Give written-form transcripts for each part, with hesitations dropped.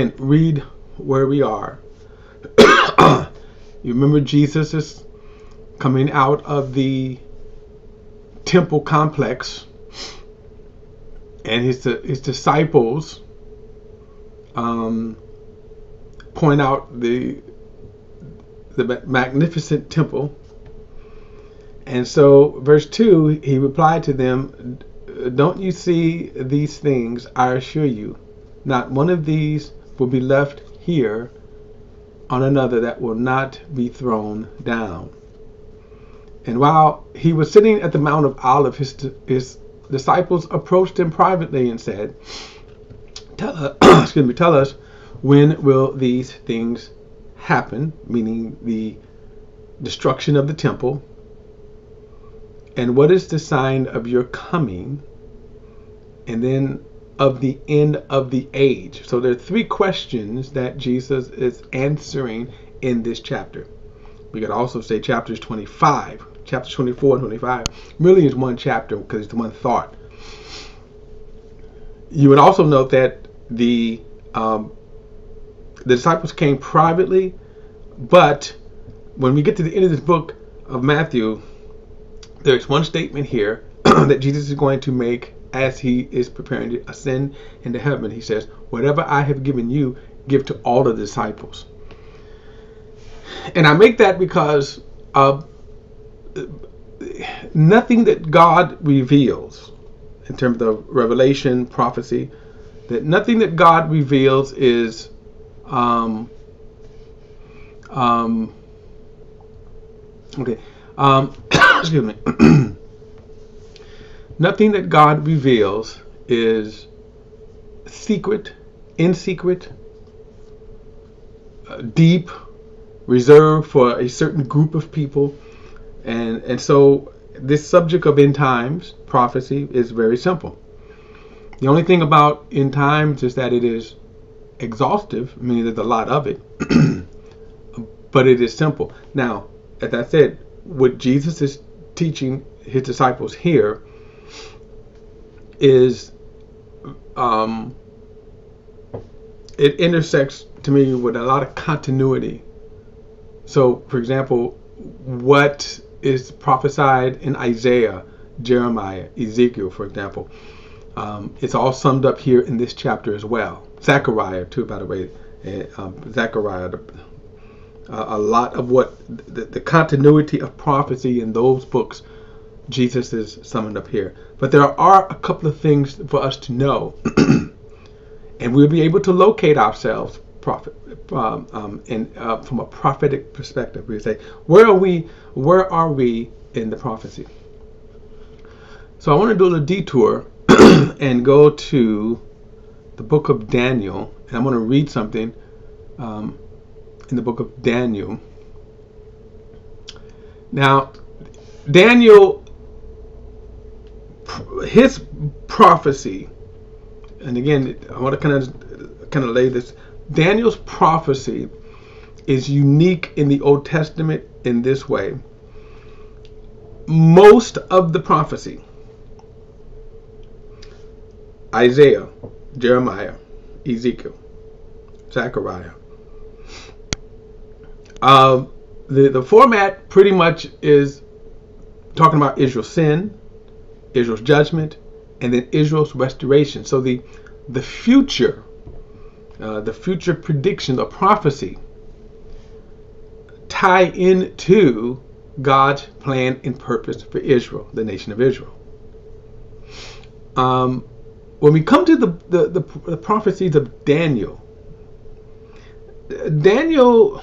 again, read where we are. You remember Jesus is coming out of the temple complex, and his disciples point out the magnificent temple. And so verse 2, he replied to them, "Don't you see these things? I assure you, not one of these will be left here on another that will not be thrown down." And while he was sitting at the Mount of Olives, his disciples approached him privately and said, tell us, when will these things happen? Meaning the destruction of the temple. And what is the sign of your coming? And then of the end of the age. So there are three questions that Jesus is answering in this chapter. We could also say chapters 25. Chapters 24 and 25 really is one chapter because it's one thought. You would also note that the disciples came privately, but when we get to the end of this book of Matthew, there's one statement here that Jesus is going to make as he is preparing to ascend into heaven. He says, "Whatever I have given you, give to all the disciples." And I make that because nothing that God reveals in terms of revelation, prophecy, that nothing that God reveals is excuse me. Nothing that God reveals is secret, in secret, deep, reserved for a certain group of people. And so this subject of end times prophecy is very simple. The only thing about end times is that it is exhaustive, meaning there's a lot of it, but it is simple. Now, as I said, what Jesus is teaching his disciples here is it intersects to me with a lot of continuity. So, for example, what is prophesied in Isaiah, Jeremiah, Ezekiel, for example, it's all summed up here in this chapter as well. Zechariah, too, by the way. Zechariah, a lot of what the continuity of prophecy in those books, Jesus is summed up here. But there are a couple of things for us to know, and we'll be able to locate ourselves from a prophetic perspective. We say, where are we in the prophecy? So I want to do a little detour and go to the book of Daniel, and I'm going to read something in the book of Daniel. Now, Daniel, his prophecy, and again, I want to kind of lay this. Daniel's prophecy is unique in the Old Testament in this way. Most of the prophecy, Isaiah, Jeremiah, Ezekiel, Zechariah, the format pretty much is talking about Israel's sin, Israel's judgment, and then Israel's restoration. So the future prediction or prophecy tie into God's plan and purpose for Israel, the nation of Israel. When we come to the prophecies of Daniel, Daniel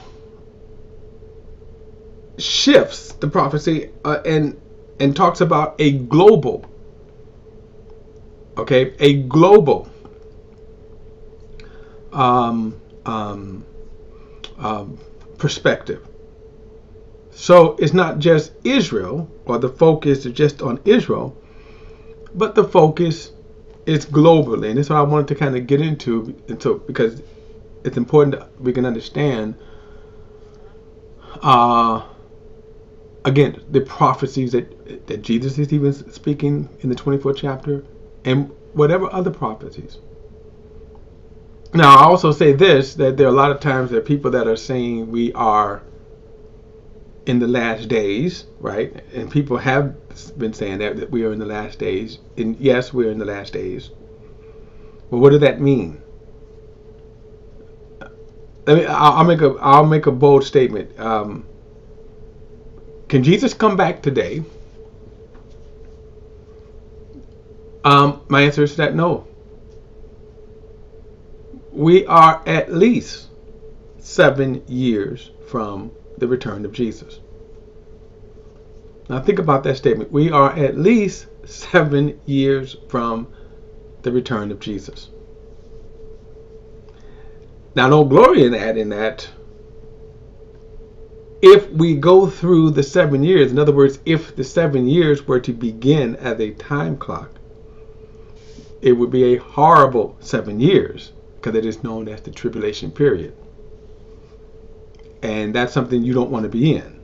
shifts the prophecy and talks about a global perspective. So it's not just Israel, or the focus is just on Israel, but the focus is globally. And that's what I wanted to kind of get into because it's important that we can understand again the prophecies that Jesus is even speaking in the 24th chapter, and whatever other prophecies. Now, I also say this, that there are a lot of times that people that are saying we are in the last days, right? And people have been saying that we are in the last days. And yes, we're in the last days. But what does that mean? I'll make a bold statement. Can Jesus come back today? My answer is that no. We are at least 7 years from the return of Jesus. Now think about that statement. We are at least 7 years from the return of Jesus. Now don't glory in that. If we go through the 7 years, in other words, if the 7 years were to begin as a time clock, it would be a horrible 7 years, because it is known as the tribulation period. And that's something you don't want to be in.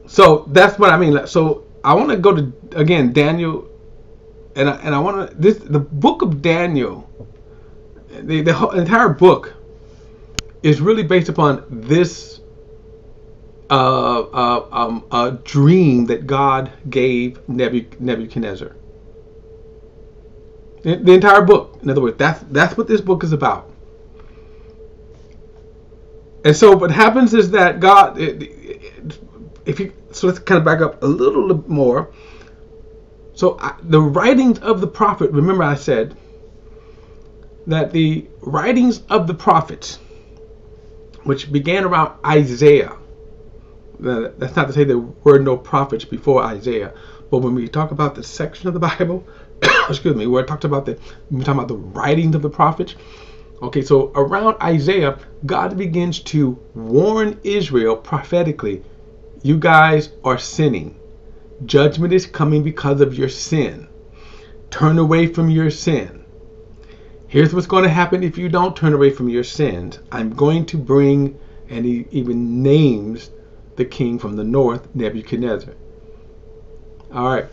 So that's what I mean. So I want to go to, again, Daniel, and I want to, the book of Daniel, the whole entire book is really based upon this dream that God gave Nebuchadnezzar. The entire book. In other words, that's what this book is about. And so what happens is that God, so let's kind of back up a little more. So the writings of the prophet, remember I said that the writings of the prophets, which began around Isaiah, that's not to say there were no prophets before Isaiah, but when we talk about the section of the Bible, excuse me, where we're talking about the writings of the prophets. Okay, so around Isaiah, God begins to warn Israel prophetically, you guys are sinning. Judgment is coming because of your sin. Turn away from your sin. Here's what's going to happen if you don't turn away from your sins. I'm going to bring, and he even names the king from the north, Nebuchadnezzar. All right.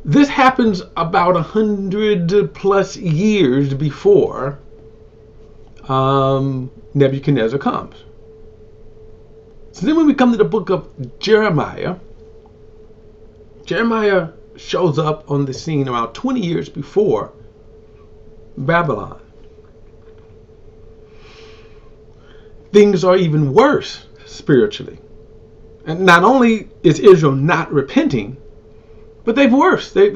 This happens about 100 plus years before Nebuchadnezzar comes. So then when we come to the book of Jeremiah, Jeremiah shows up on the scene around 20 years before Babylon. Things are even worse spiritually. And not only is Israel not repenting, but they've worse. They've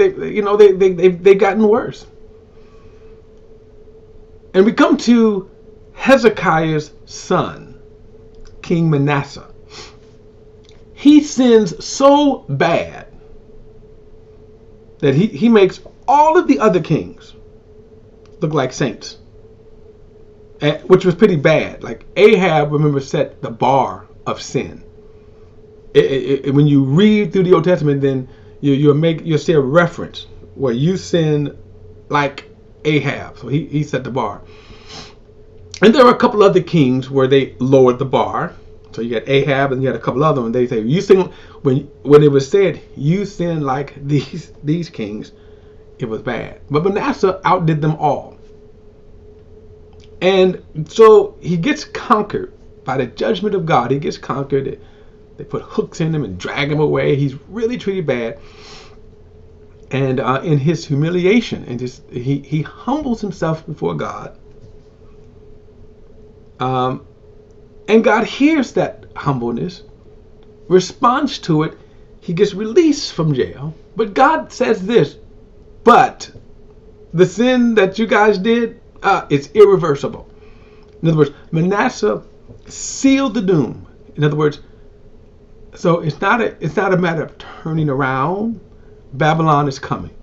gotten worse. And we come to Hezekiah's son, King Manasseh. He sins so bad that he makes all of the other kings look like saints, which was pretty bad. Like Ahab, remember, set the bar of sin. When you read through the Old Testament, then you'll see a reference where you sin like Ahab. So he set the bar. And there are a couple other kings where they lowered the bar. So you got Ahab and you had a couple other ones. They say you sin when it was said you sin like these kings, it was bad. But Manasseh outdid them all. And so he gets conquered by the judgment of God. He gets conquered. They put hooks in him and drag him away. He's really treated bad. And in his humiliation, and he humbles himself before God. And God hears that humbleness, responds to it. He gets released from jail. But God says this, but the sin that you guys did, it's irreversible. In other words, Manasseh sealed the doom. In other words, so it's not a matter of turning around. Babylon is coming.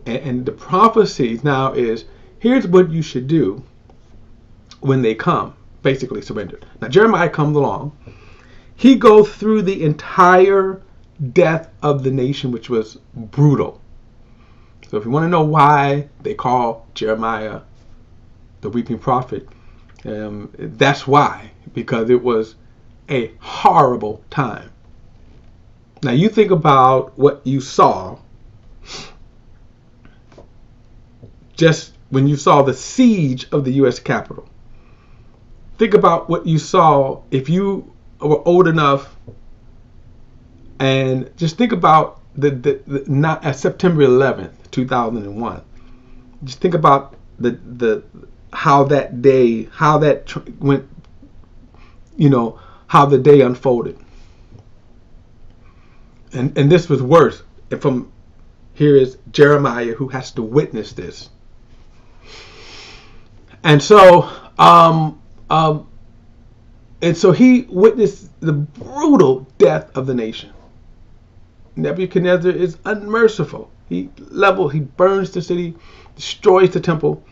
And the prophecy now is, here's what you should do when they come. Basically surrendered. Now Jeremiah comes along. He goes through the entire death of the nation, which was brutal. So if you want to know why they call Jeremiah the weeping prophet, that's why. Because it was a horrible time. Now you think about what you saw just when you saw the siege of the U.S. Capitol. Think about what you saw if you were old enough, and just think about the not September 11th, 2001. Just think about the how that day, how that went, how the day unfolded. And this was worse. And from here is Jeremiah, who has to witness this. And so, he witnessed the brutal death of the nation. Nebuchadnezzar is unmerciful. He burns the city, destroys the temple.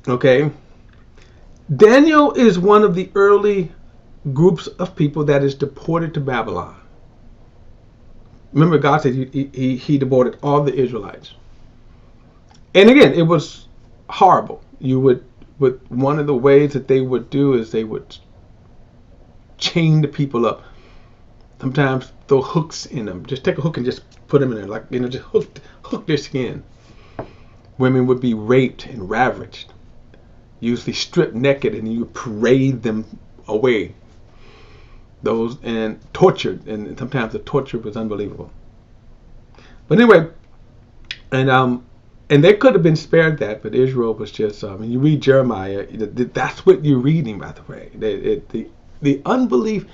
Okay. Daniel is one of the early groups of people that is deported to Babylon. Remember, God said he deported all the Israelites. And again, it was horrible. One of the ways that they would do is they would chain the people up. Sometimes throw hooks in them. Just take a hook and just put them in there, just hook their skin. Women would be raped and ravaged, usually stripped naked, and you parade them away. Those and tortured, and sometimes the torture was unbelievable. But anyway, and they could have been spared that, but Israel was just. When you read Jeremiah, that's what you're reading, by the way. The unbelief,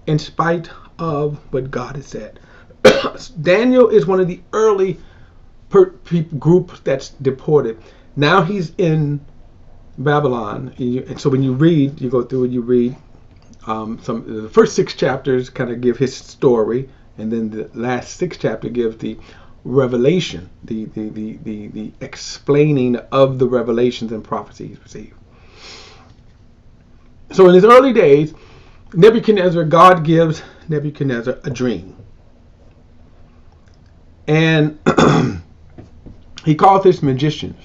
in spite of what God has said. Daniel is one of the early group that's deported. Now he's in Babylon, and so when you read, you go through and you read. The first 6 chapters kind of give his story, and then the last 6 chapters give the revelation, the explaining of the revelations and prophecies received. So in his early days, God gives Nebuchadnezzar a dream, and he calls his magicians,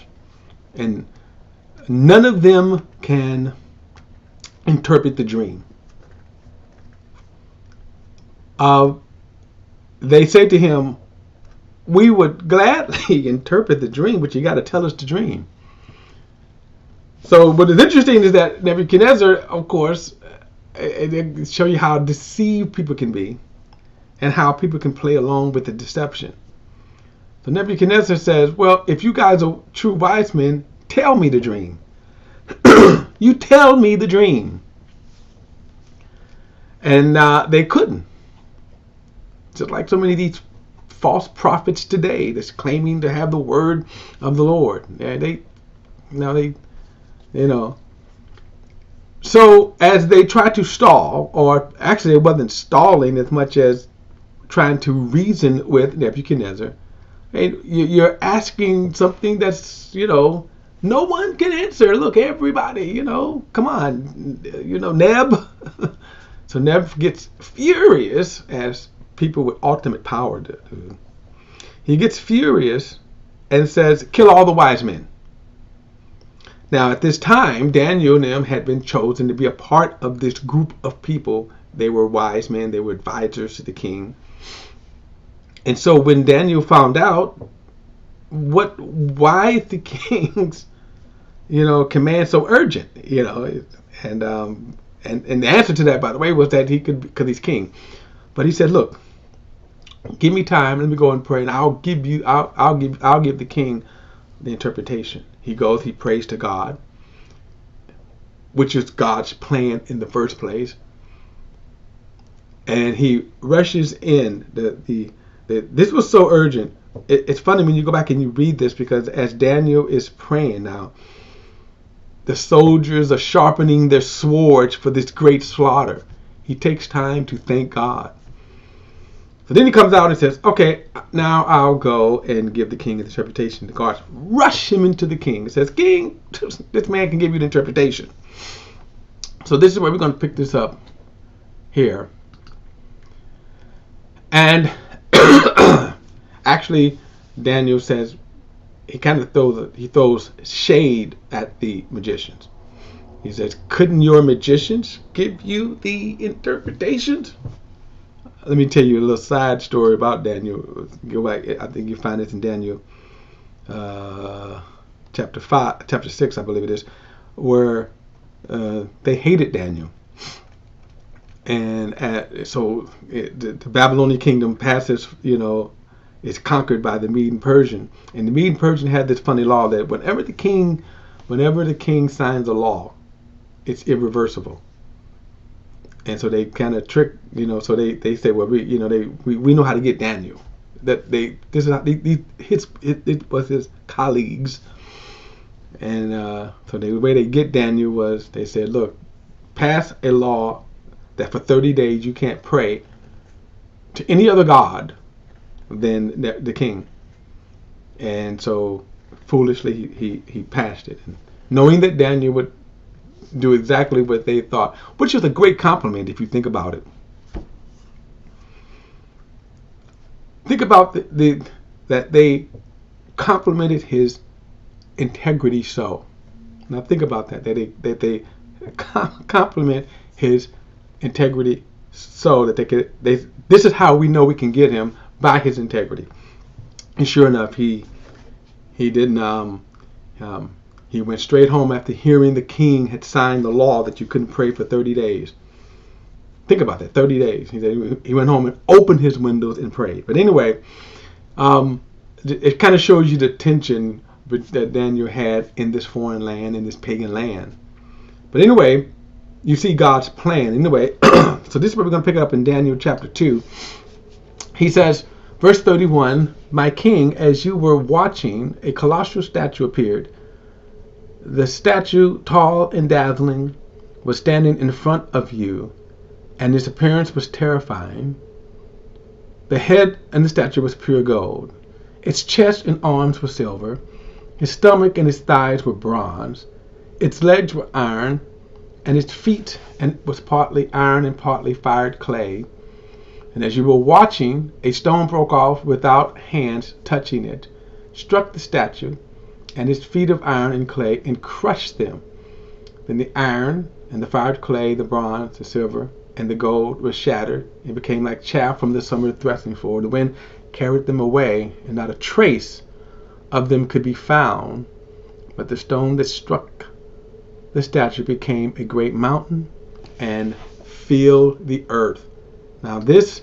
and none of them can interpret the dream. They say to him, we would gladly interpret the dream, but you got to tell us the dream. So what is interesting is that Nebuchadnezzar, of course, it show you how deceived people can be and how people can play along with the deception. So Nebuchadnezzar says, well, if you guys are true wise men, tell me the dream. You tell me the dream. And they couldn't. Just like so many of these false prophets today that's claiming to have the word of the Lord. So as they try to stall, or actually it wasn't stalling as much as trying to reason with Nebuchadnezzar, you're asking something that's, no one can answer. Look, everybody, come on, Neb. So Neb gets furious, as people with ultimate power do. He gets furious and says, kill all the wise men. Now, at this time, Daniel and them had been chosen to be a part of this group of people. They were wise men. They were advisors to the king. And so when Daniel found out why is the king's, command so urgent, and the answer to that, by the way, was that because he's king. But he said, look, give me time. Let me go and pray, and I'll give the king the interpretation. He goes, he prays to God, which is God's plan in the first place, and he rushes in. This was so urgent. It's funny when you go back and you read this, because as Daniel is praying now, the soldiers are sharpening their swords for this great slaughter. He takes time to thank God. So then he comes out and says, okay, now I'll go and give the king the interpretation. The guards rush him into the king and says, King, this man can give you the interpretation. So this is where we're going to pick this up here. And actually, Daniel says, he kind of throws shade at the magicians. He says, couldn't your magicians give you the interpretations? Let me tell you a little side story about Daniel. Go back. I think you find this in Daniel chapter 6, I believe it is, where they hated Daniel. And the Babylonian kingdom passes, is conquered by the Mede and Persian. And the Mede and Persian had this funny law that whenever the king signs a law, it's irreversible. And so they kind of trick, so they say, well, we know how to get Daniel. It was his colleagues. And so the way they get Daniel was they said, look, pass a law that for 30 days you can't pray to any other god than the king. And so foolishly he passed it, and knowing that Daniel would do exactly what they thought, which is a great compliment if you think about it. Think about that they complimented his integrity so. Now think about that they compliment his integrity so that this is how we know we can get him, by his integrity. And sure enough, he didn't. He went straight home after hearing the king had signed the law that you couldn't pray for 30 days. Think about that, 30 days. He went home and opened his windows and prayed. But anyway, it kind of shows you the tension that Daniel had in this foreign land, in this pagan land. But anyway, you see God's plan. Anyway, so this is where we're going to pick it up in Daniel chapter 2. He says, verse 31, my king, as you were watching, a colossal statue appeared. The statue, tall and dazzling, was standing in front of you, and its appearance was terrifying. The head and the statue was pure gold. Its chest and arms were silver. His stomach and his thighs were bronze. Its legs were iron, and its feet was partly iron and partly fired clay. And as you were watching, a stone broke off without hands touching it, struck the statue and its feet of iron and clay, and crushed them. Then the iron and the fired clay, the bronze, the silver, and the gold were shattered and became like chaff from the summer threshing floor. The wind carried them away, and not a trace of them could be found. But the stone that struck the statue became a great mountain and filled the earth. Now this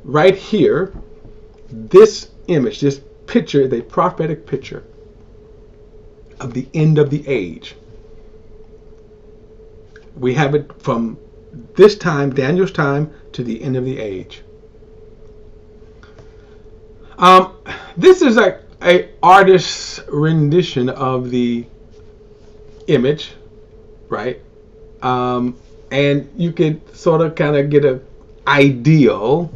right here, this image, this picture is a prophetic picture of the end of the age. We have it from this time, Daniel's time, to the end of the age. This is like a artist's rendition of the image, right? And you could sort of kind of get an ideal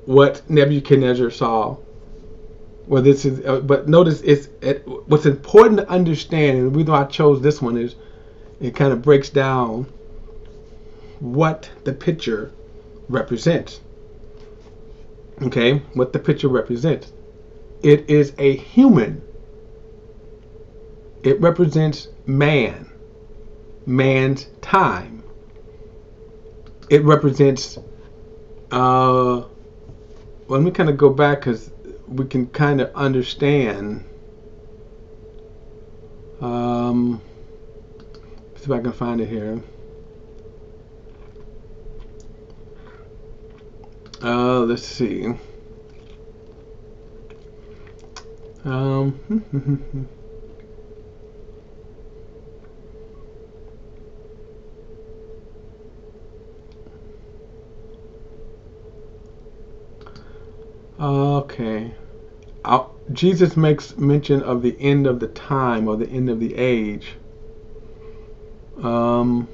what Nebuchadnezzar saw. Well, this is, but notice what's important to understand, and the reason why I chose this one is it kind of breaks down what the picture represents. Okay, what the picture represents. It is a human. It represents man's time. It represents, well, let me kind of go back because we can kind of understand. See if I can find it here. Let's see. Okay. Jesus makes mention of the end of the time, or the end of the age. I'll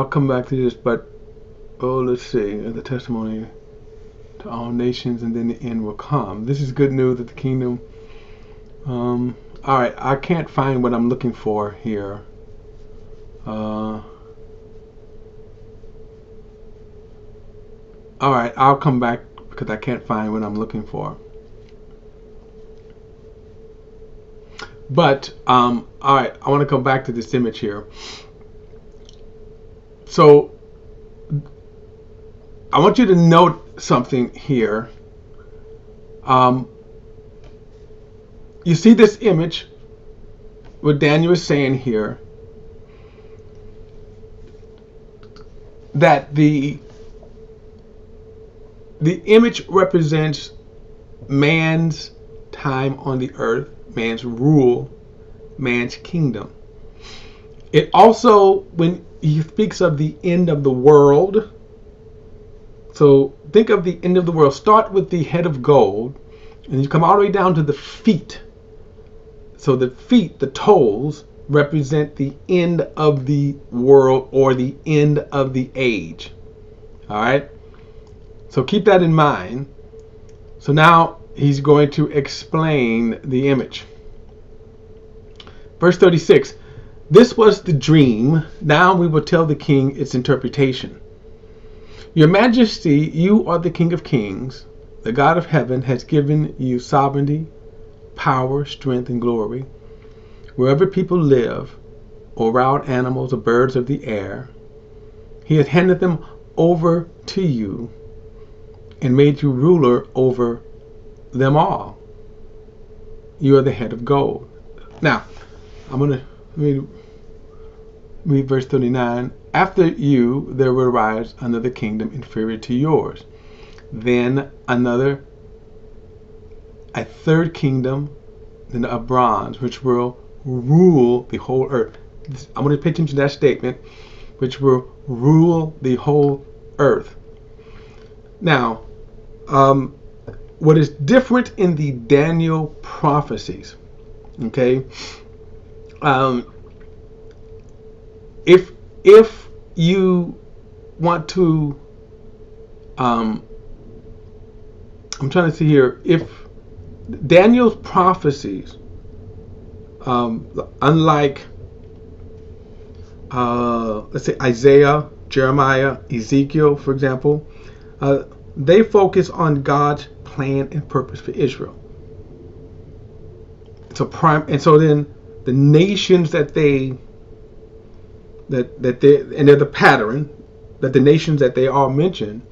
come back to this, but let's see. The testimony to all nations, and then the end will come. This is good news that the kingdom. All right, I can't find what I'm looking for here. All right, I'll come back because I can't find what I'm looking for. But all right, I want to come back to this image here. So I want you to note something here. you see this image, what Daniel is saying here, that the image represents man's time on the earth, man's rule, man's kingdom. It also, when he speaks of the end of the world, so think of the end of the world. Start with the head of gold, and you come all the way down to the feet. So the feet, the toes, represent the end of the world or the end of the age. All right? So keep that in mind. So now he's going to explain the image. Verse 36. This was the dream. Now we will tell the king its interpretation. Your Majesty, you are the King of Kings. The God of heaven has given you sovereignty, power, strength, and glory. Wherever people live, or wild animals or birds of the air, he has handed them over to you and made you ruler over them all. You are the head of gold. Now, I'm going to read verse 39. After you, there will arise another kingdom inferior to yours. Then a third kingdom of bronze, which will rule the whole earth. I want to pay attention to that statement, which will rule the whole earth. Now, what is different in the Daniel prophecies, okay? If you want to, I'm trying to see here, if Daniel's prophecies, unlike, let's say Isaiah, Jeremiah, Ezekiel, for example, they focus on God's plan and purpose for Israel. So then the nations that they're the pattern, that the nations that they all mention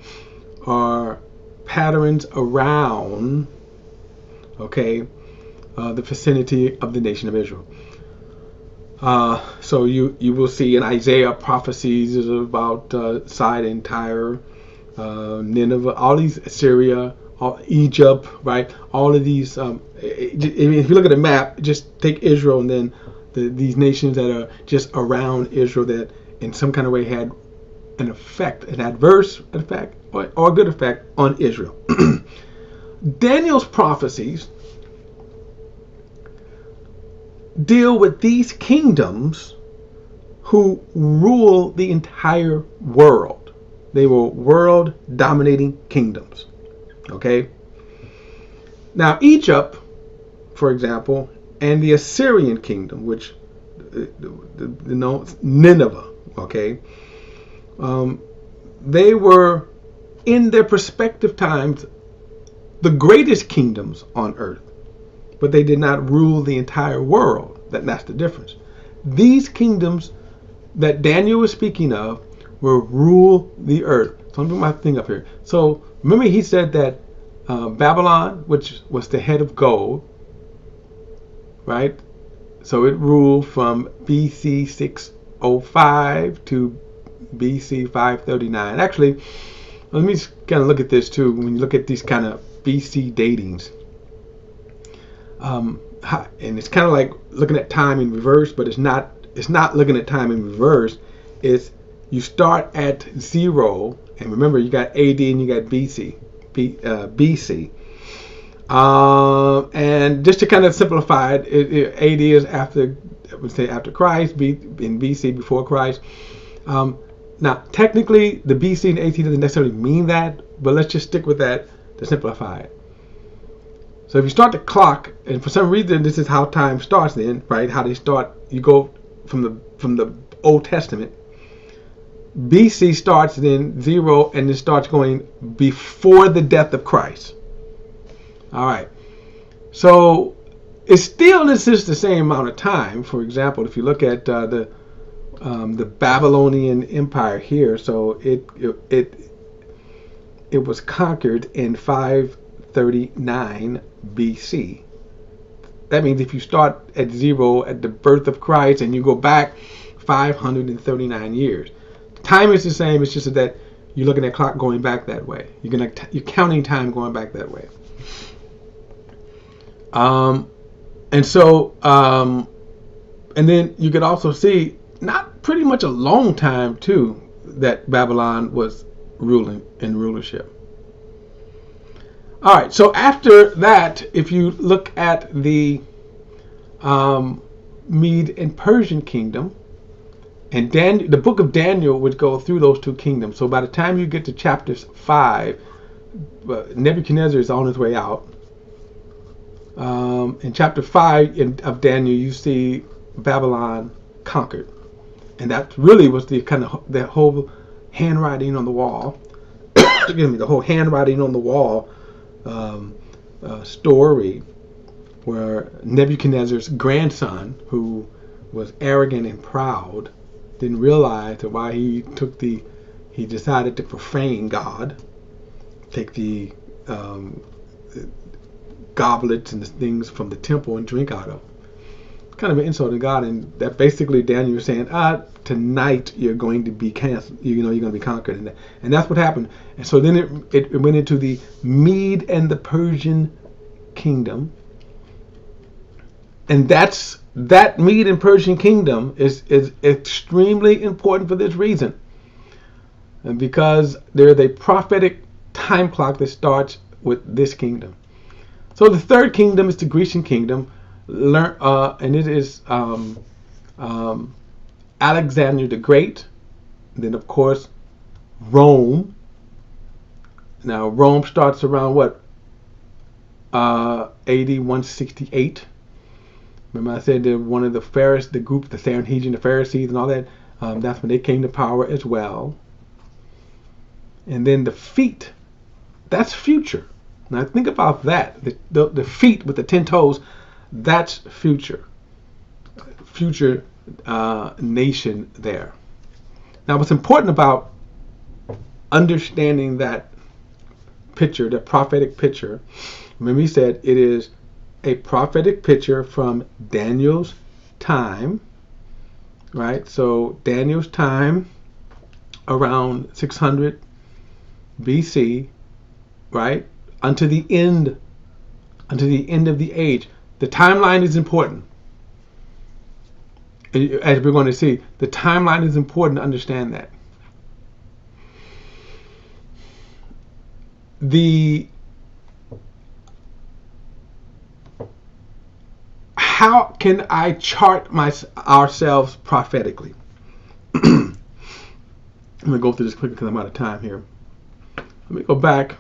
are patterns around, okay, the vicinity of the nation of Israel. So you will see in Isaiah prophecies about Sidon, Tyre, Nineveh, all these, Assyria, Egypt, right? All of these. If you look at a map, just take Israel and then these nations that are just around Israel that in some kind of way had an effect, an adverse effect or a good effect on Israel. Daniel's prophecies deal with these kingdoms who rule the entire world. They were world dominating kingdoms. Okay? Now Egypt, for example, and the Assyrian kingdom, which Nineveh, okay, they were in their respective times the greatest kingdoms on earth, but they did not rule the entire world. That's the difference. These kingdoms that Daniel was speaking of will rule the earth. So let me put my thing up here. So remember he said that Babylon, which was the head of gold, right? So it ruled from BC 605 to BC 539. Actually, let me just kind of look at this too. When you look at these kind of BC datings, and it's kind of like looking at time in reverse, but it's not. It's not looking at time in reverse. It's you start at 0, and remember you got AD and you got BC. BC. And just to kind of simplify it, AD is after, I would say after Christ, in BC before Christ. Now, technically, the BC and AD doesn't necessarily mean that, but let's just stick with that to simplify it. So if you start the clock, and for some reason this is how time starts then, right? How they start, you go from the Old Testament. BC starts then 0 and it starts going before the death of Christ. All right. So it's still this is the same amount of time. For example, if you look at the Babylonian Empire here, so it was conquered in 539 BC. That means if you start at 0 at the birth of Christ and you go back 539 years. Time is the same. It's just that you're looking at clock going back that way. You're counting time going back that way. And so, and then you could also see not pretty much a long time too that Babylon was ruling in rulership. All right. So after that, if you look at the Mede and Persian kingdom, and the book of Daniel would go through those two kingdoms. So by the time you get to chapter 5, Nebuchadnezzar is on his way out. In chapter 5 of Daniel, you see Babylon conquered. And that really was the kind of that whole handwriting on the wall. Excuse me, the whole handwriting on the wall story, where Nebuchadnezzar's grandson, who was arrogant and proud, didn't realize that why he decided to profane God, take the goblets and the things from the temple and drink out of. Kind of an insult to God, and that basically Daniel was saying, tonight you're going to be canceled. You're going to be conquered, and that's what happened. And so then it went into the Mede and the Persian kingdom, and that Mede and Persian kingdom is extremely important for this reason, and because there's a prophetic time clock that starts with this kingdom. So the third kingdom is the Grecian kingdom. And it is Alexander the Great. And then, of course, Rome. Now, Rome starts around what? AD 168. Remember I said that one of the Pharisees, the group, the Sanhedrin, the Pharisees and all that, that's when they came to power as well. And then the feet, that's future. Now think about that. The feet with the 10 toes, that's future nation there. Now what's important about understanding that picture, the prophetic picture, remember he said it is a prophetic picture from Daniel's time, right? So Daniel's time around 600 BC, right? Unto the end of the age. The timeline is important. As we're going to see, the timeline is important to understand that. How can I chart ourselves prophetically? I'm going to go through this quickly because I'm out of time here. Let me go back.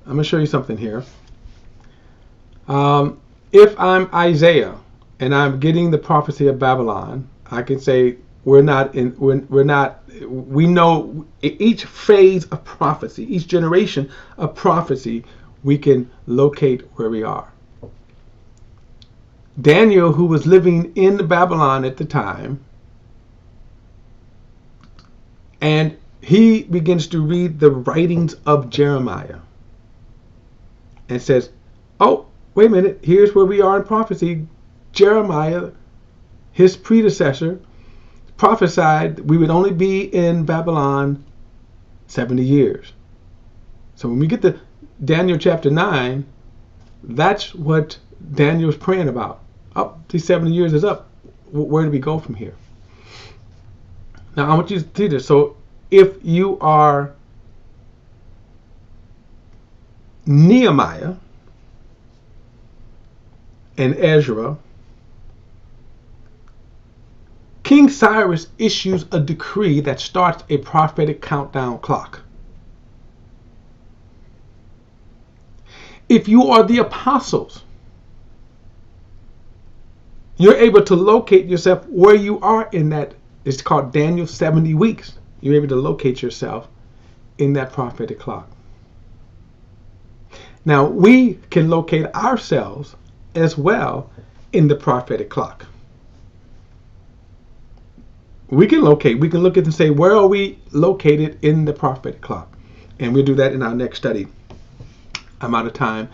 I'm going to show you something here. If I'm Isaiah and I'm getting the prophecy of Babylon, I can say we know each phase of prophecy, each generation of prophecy, we can locate where we are. Daniel, who was living in Babylon at the time, and he begins to read the writings of Jeremiah and says, oh, wait a minute, here's where we are in prophecy. Jeremiah, his predecessor, prophesied we would only be in Babylon 70 years. So when we get to Daniel chapter 9, that's what Daniel's praying about. These 70 years is up. Where do we go from here? Now I want you to see this. So if you are Nehemiah and Ezra, King Cyrus issues a decree that starts a prophetic countdown clock. If you are the apostles, you're able to locate yourself where you are in that. It's called Daniel 70 weeks. You're able to locate yourself in that prophetic clock. Now, we can locate ourselves as well in the prophetic clock. We can look at it and say, where are we located in the prophetic clock? And we'll do that in our next study. I'm out of time.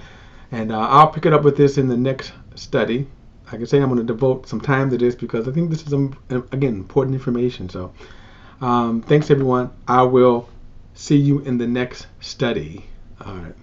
And I'll pick it up with this in the next study. Like I say, I'm going to devote some time to this because I think this is, again, important information. So thanks, everyone. I will see you in the next study. All right.